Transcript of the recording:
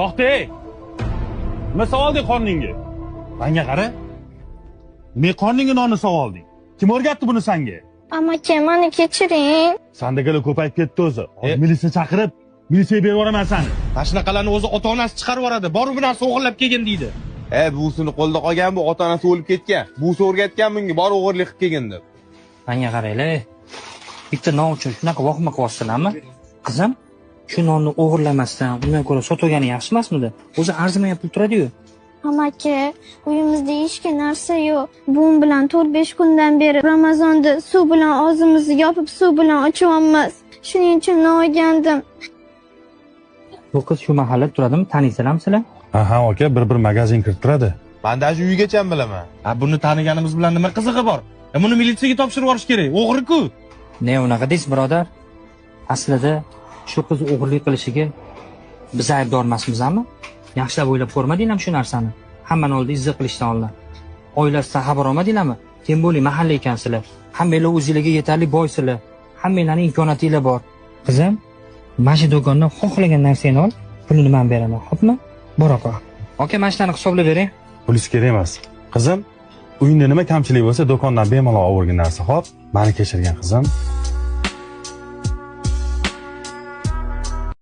To'xta. Nima savolding qorningga? Menga qara. Men qorningga nonni savolding. Kim o'rgatdi buni senga? Amaki, meni kechiring. Sandagalar ko'payib ketdi o'zi. Militsiya chaqirib, militsiyaga berib yuboraman seni. Mana shunaqalarni o'zi ota-onasi chiqarib yuboradi. Bor bu narsa o'g'irlab kelgan deydi. Buvsini qo'lda qolgan bu ota-onasi o'lib ketgan. Buvsi o'rgatgan bunga bor o'g'irlik qilib kelgan deb. Menga qaranglar. Bitta non uchun shunaqa vahima qilyapsizlarmi? Qizim, shu nonni o'g'irlamasdan, undan ko'ra sotib olgani yaxshi emasmidi? O'zi arzimay pul turadi-yu. Amaki, uyimizda hech narsa yo'q. Buvim bilan 4-5 kundan beri Ramazonda suv bilan og'zimizni yopib, suv bilan ochyapmiz. Shuning uchun non olgandim. Bu qiz shu mahallada turadimi? Taniysizlarmi sizlar? Ha, aka, bir magazin kirib turadi. Men dash uygacha bilaman. Buni taniganimiz bilan nima qizig'i bor? Buni militsiyaga topshirib yuborish kerak. O'g'ri-ku. Ne unaqa deysiz, birodar? Aslida shu qiz o'g'irlik qilishiga biz aybdor emasmizmi? Yaxshilab o'ylab ko'rmadinglarmi shu narsani? Hammani oldida izzat qilishdan oldin. Oilasidan xabar olmadinglarmi? Kim bo'li mahalla ekansizlar. Hammanglar o'zingizlarga yetarli boysizlar. Hammanglarning imkoniyatinglar bor. Qizim, mana shu do'kondan xohlagan narsangni ol, pulini men beraman, xo'pmi? Bor aka. Aka, mana shuni hisoblab bering. Pulingiz kerak emas. Qizim, uyingda nima kamchilik bo'lsa, do'kondan bemalol olib o'rgan narsa, xo'p? Meni kechirgan qizim.